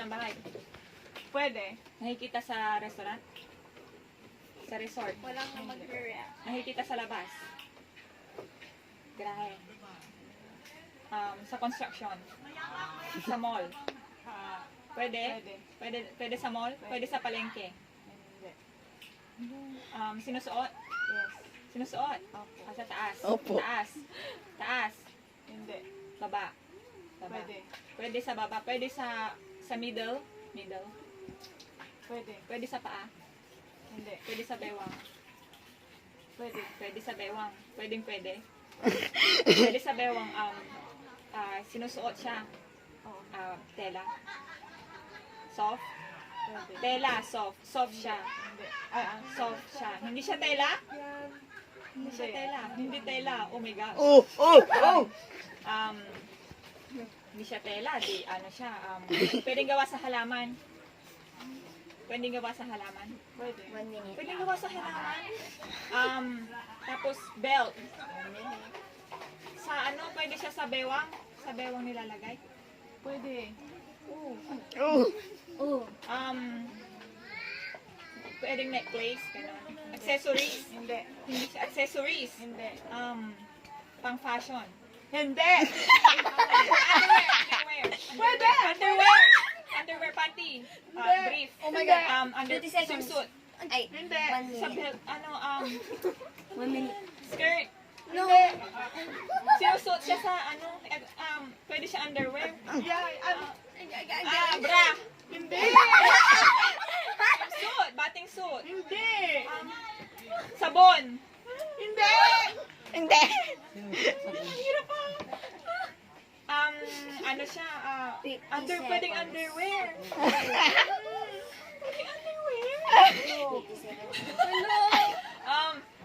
ng bahay. Pwede. Nakikita sa restaurant? Sa resort? Walang mag-react. Nakikita sa labas? Grahe. Sa construction? Sa mall? Pwede? Pwede sa mall? Pwede sa palengke? Hindi. Sinusuot? Yes. Sinusuot? Opo. Sa taas? Opo. Taas? Taas? Hindi. Baba? Baba? Pwede. Pwede sa baba? Pwede sa middle? Middle? Pwede. Pwede sa paa? Hindi. Pwede sa bewang? Pwede. Pwede sa bewang? Pwedeng pwede? Pwede sa bewang, sinusuot siya. Oo. Tela. Soft? Pwede. Tela, soft. Soft siya. Hindi. Soft siya. Hindi siya tela? Yan. Hindi siya tela. Hindi tela. Oh my gosh. Oh, oh, oh. Hindi siya tela. Di, ano siya. Pwedeng gawa sa halaman. Pwedeng gawa sa halaman. Pwede. 1 minute. Pwedeng gawa sa halaman. Tapos belt. Sa ano, pwede siya sa bewang. Sa bewang nilalagay. Pwede. Oh. Oh. Pwedeng necklace. Ganun. Accessories. Hindi. Hindi siya accessories. Hindi. Pang fashion. Hindi! Underwear. Pwede! Underwear. Underwear, panty. Brief. Oh my God. Under 30 seconds. swimsuit. Ay, Hindi. 1 Sa minute. belt, 1 minute. skirt. No. Sinusuot siya sa pwede siya underwear. Yeah. Bra. Hindi! Suit, bating suit. Hindi! Sabon. Hindi! Hindi. Ano siya, 50 pwedeng seconds. underwear. Pwedeng underwear. 50 seconds.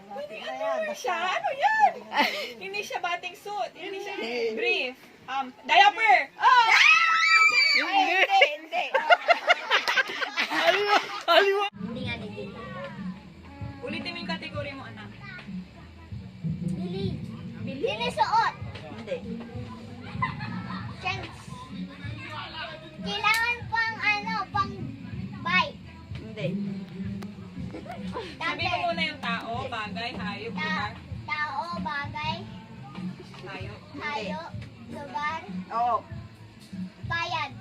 Pwedeng underwear siya. Ano yan? Hindi siya bating suit. Hindi siya brief. Diaper. Hindi. Aliwa. Hindi nga dito. Ulitin mo yung kategory mo, anak. Bili. Sinusuot. Hindi. Chance. Kailangan pang buy. Hindi. Sabihin mo muna yung tao, bagay, hayop, lugar. Tao, bagay, Hayop. tayo, lugar, Oo. payad,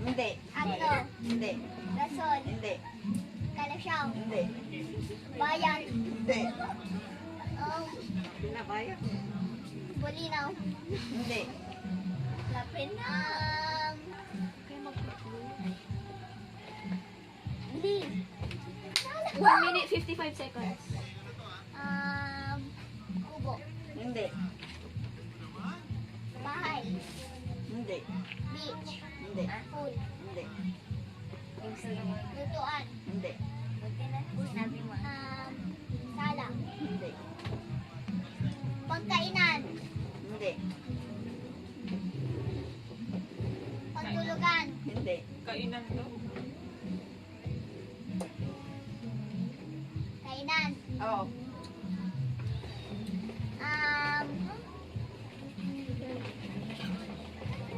Hindi. agno, Hindi. rason, Hindi. kalasyaw, Hindi. bayan, Hindi. Binabayad. bulinaw, Hindi. lapin, bili, 1 minute 55 seconds. kubo, Hindi. bahay, Hindi. beach, Hindi. food, Hindi. lutuan, Hindi. sala, Hindi. pagkainan, Hindi. pagtulugan, Hindi. Kainan to. kainan, Oo.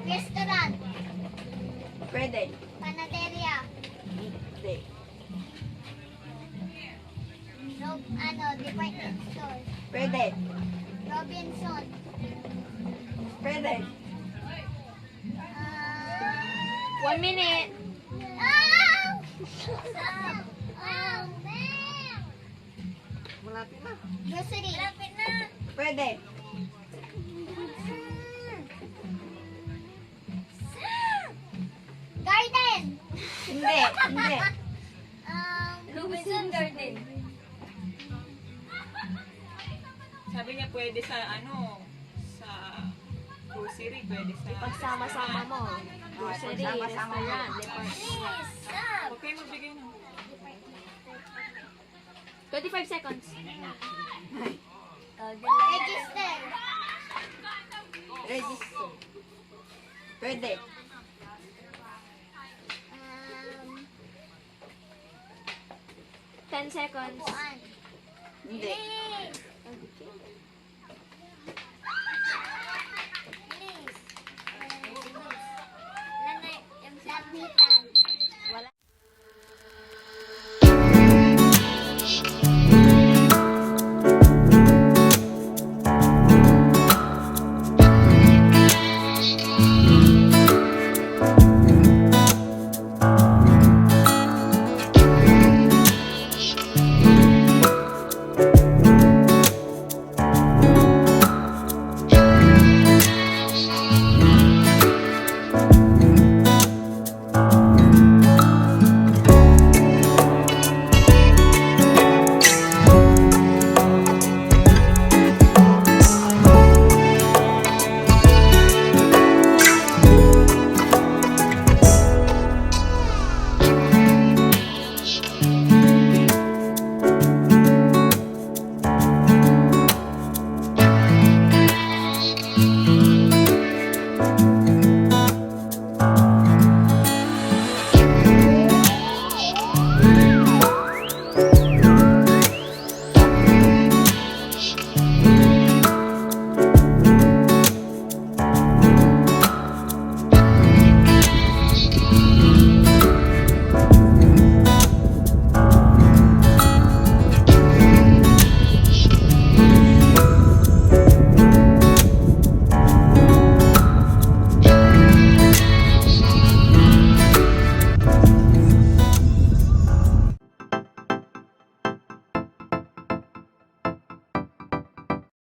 restaurant, Pwede. panaderia, Hindi. department store, Pwede. Robinson, Pwede. 1 minute. Malapit na. grocery, lapit na, Pwede. garden, Hindi. Hindi. Robinson Garden, Sabi niya pwede sa sa grocery, pwede sa... Pagsama-sama mo. Grocery, pagsama-sama mo. restaurant, department. Huwag kayo magbigay ng... 25 seconds. register, Register. Pwede. 10 seconds. upuan, Hindi. bilis, nanay, Bitan.